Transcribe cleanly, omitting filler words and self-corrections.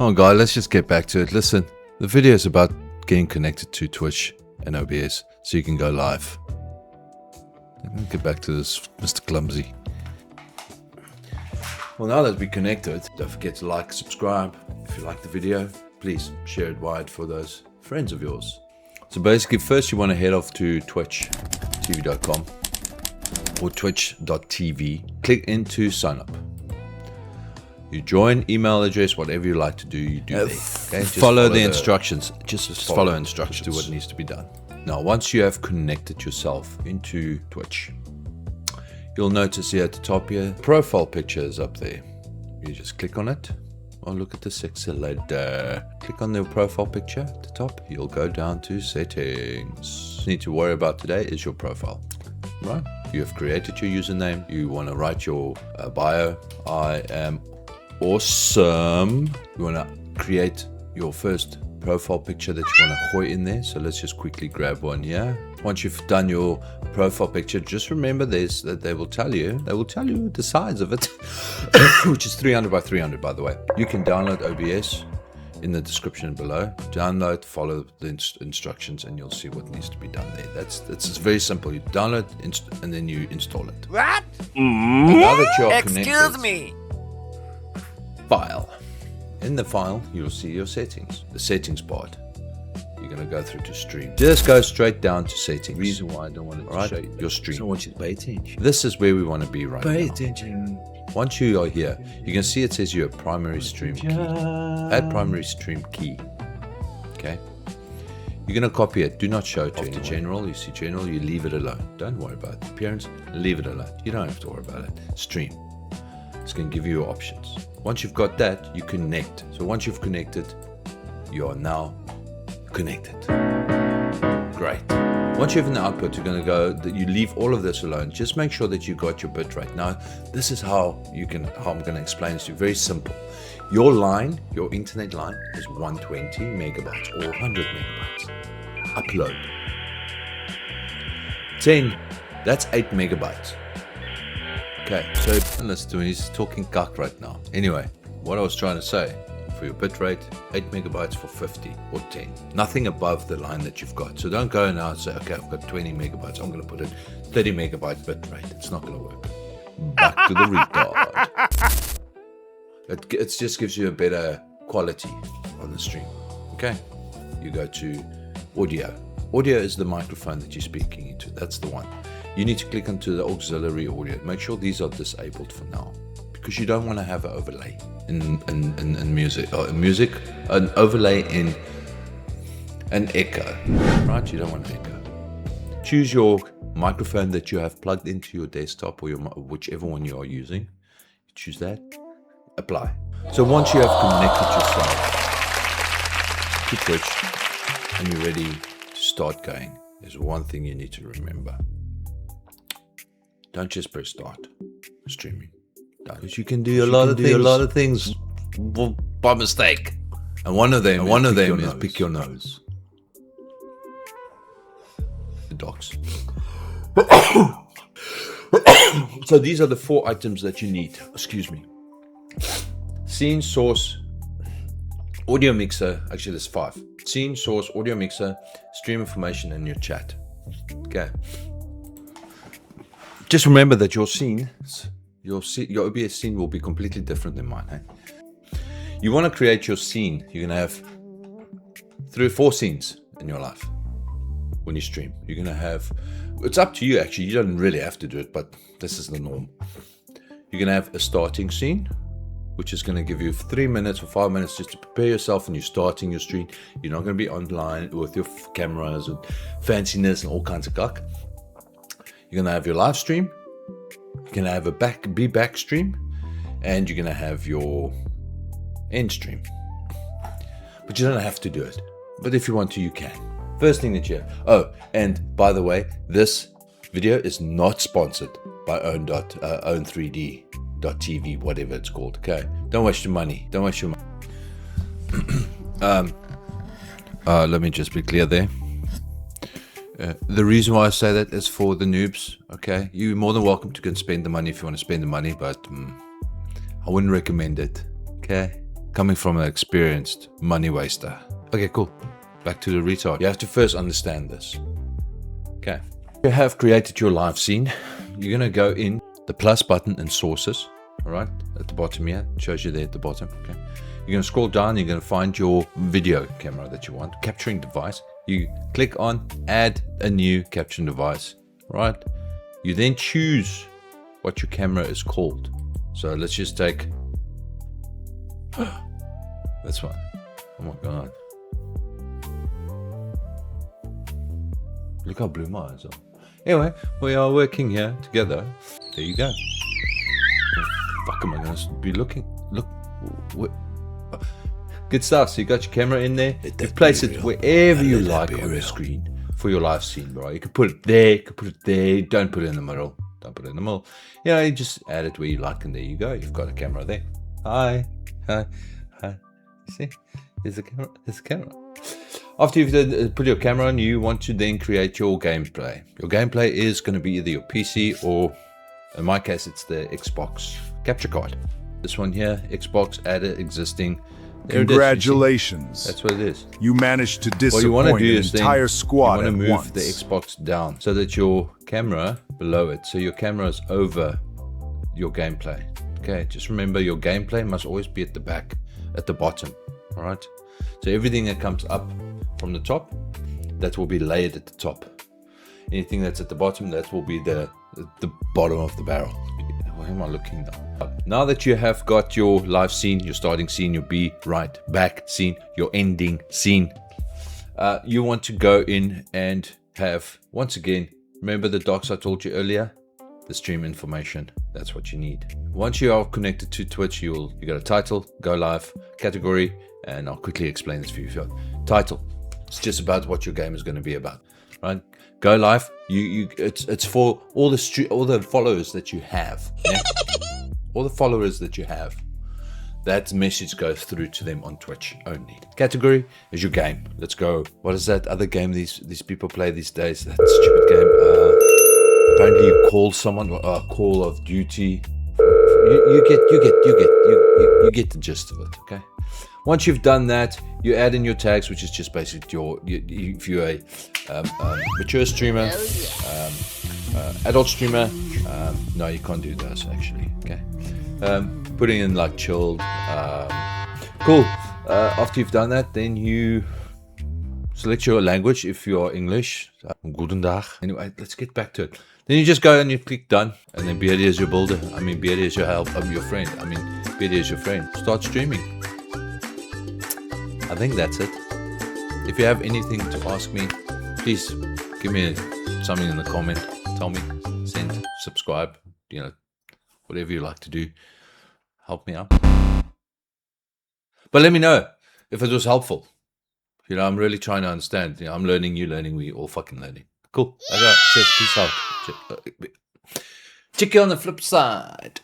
Oh, guy, let's just get back to it. Listen, the video is about getting connected to Twitch and OBS so you can go live. Let me get back to this, Mr. Clumsy. Well, now that we're connected, don't forget to like, subscribe. If you like the video, please share it wide for those friends of yours. So basically, first you want to head off to twitch.tv.com or twitch.tv. Click into sign up. You join, email address, whatever you like to do, you do there. Okay? Just follow the instructions. Just follow instructions. Just do what needs to be done. Now, once you have connected yourself into Twitch, you'll notice here at the top here, profile picture is up there. You just click on it. Oh, look at the accelerator. Click on the profile picture at the top. You'll go down to settings. What you need to worry about today is your profile. Right? You have created your username. You want to write your bio. I am awesome. You want to create your first profile picture that you want to hoy in there. So let's just quickly grab one here. Once you've done your profile picture, just remember this, that they will tell you the size of it, which is 300 by 300, by the way. You can download OBS in the description below. Download, follow the instructions, and you'll see what needs to be done there. It's very simple. You download and then you install it. What? Now that you're Excuse me. File. In the file, you'll see your settings. The settings part. You're going to go through to stream. Just go straight down to settings. Reason why I don't want to show you your stream. So I want you to pay attention. This is where we want to be right now. Pay attention. Once you are here, you can see it says you're a primary stream key. Add primary stream key. Okay. You're going to copy it. Do not show it to any general. You see general, you leave it alone. Don't worry about the appearance. Leave it alone. You don't have to worry about it. Stream. It's going to give you your options. Once you've got that, you connect. So once you've connected, you are now connected. Great. Once you have an output, you're going to go that you leave all of this alone. Just make sure that you got your bit rate. Now, this is how I'm going to explain this to you. Very simple. Your line, your internet line is 120 megabytes or 100 megabytes. Upload. 10, that's 8 megabytes. Okay, so let's do it. He's talking cock right now. Anyway, what I was trying to say, for your bitrate, 8 megabytes for 50 or 10. Nothing above the line that you've got. So don't go now and say, okay, I've got 20 megabytes. I'm going to put it 30 megabyte bitrate. It's not going to work. Back to the retard. It just gives you a better quality on the stream. Okay, you go to audio. Audio is the microphone that you're speaking into. That's the one. You need to click onto the auxiliary audio. Make sure these are disabled for now, because you don't want to have an overlay in music, an overlay in an echo, right? You don't want an echo. Choose your microphone that you have plugged into your desktop or whichever one you are using. Choose that. Apply. So once you have connected yourself to Twitch and you're ready to start going, there's one thing you need to remember. Don't just press start streaming. Because you can do a lot of things by mistake. And one of them is pick your nose. The docs. So these are the 4 items that you need. Excuse me. Scene, source, audio mixer. Actually, there's 5. Scene, source, audio mixer, stream information, and your chat. Okay. Just remember that your scene, your OBS scene will be completely different than mine. Eh? You want to create your scene. You're going to have 3 or 4 scenes in your life when you stream. You're going to have, it's up to you actually. You don't really have to do it, but this is the norm. You're going to have a starting scene, which is going to give you 3 minutes or 5 minutes just to prepare yourself, and you're starting your stream. You're not going to be online with your cameras and fanciness and all kinds of guck. You're going to have your live stream. You're going to have a back stream. And you're going to have your end stream. But you don't have to do it. But if you want to, you can. First thing that you have. Oh, and by the way, this video is not sponsored by own3d.tv, whatever it's called. Okay? Don't waste your money. Don't waste your money. Let me just be clear there. The reason why I say that is for the noobs, okay? You're more than welcome to go and spend the money if you want to spend the money, but I wouldn't recommend it, okay? coming from an experienced money waster. Okay, cool. Back to the retard. You have to first understand this. Okay. You have created your live scene. You're going to go in the plus button and sources. All right. At the bottom here. It shows you there at the bottom. Okay. You're going to scroll down. You're going to find your video camera that you want. Capturing device. You click on add a new capturing device. Right. You then choose what your camera is called. So let's just take this one. Oh my God. Look how blue my eyes are. Anyway, we are working here together. There you go. Fuck am I going to be looking? Look. What? Good stuff. So you got your camera in there. You place it wherever you like on the screen for your live scene, bro. You can put it there. You can put it there. Don't put it in the middle. Don't put it in the middle. You know, you just add it where you like, and there you go. You've got a camera there. Hi. Hi. Hi. You see? There's the camera. There's the camera. After you've put your camera on, you want to then create your gameplay. Your gameplay is going to be either your PC or, in my case, it's the Xbox capture card. This one here, Xbox added existing. There Congratulations. That's what it is. You managed to disappoint What you want to do an is entire squad you want to at move once. the Xbox down so that your camera below it. So your camera is over your gameplay. Okay, just remember your gameplay must always be at the back, at the bottom. All right. So everything that comes up from the top, that will be layered at the top. Anything that's at the bottom, that will be the bottom of the barrel. Where am I looking now? Now that you have got your live scene, your starting scene, your B, right, back scene, your ending scene, you want to go in and have, once again, remember the docs I told you earlier? The stream information. That's what you need. Once you are connected to Twitch, you got a title, go live, category, and I'll quickly explain this for you. Title. It's just about what your game is going to be about, right? Go live. It's for all the followers that you have. Yeah? All the followers that you have. That message goes through to them on Twitch only. Category is your game. Let's go. What is that other game these people play these days? That stupid game. Apparently you call someone. Call of Duty. You get the gist of it. Okay. Once you've done that, you add in your tags, which is just basically if you're a mature streamer, adult streamer. No, you can't do those actually. Okay. Putting in like chilled. Cool. After you've done that, then you select your language. If you're English, Guten Tag. Anyway, let's get back to it. Then you just go and you click done, and then Beardy is your builder. I mean, Beardy is your help. I'm your friend. I mean, Beardy is your friend. Start streaming. I think that's it. If you have anything to ask me, please give me something in the comment. Tell me, send, subscribe, whatever you like to do. Help me out. But let me know if it was helpful. I'm really trying to understand. I'm learning, you learning, we all fucking learning. Cool. Okay, cheers, peace out. Check you on the flip side.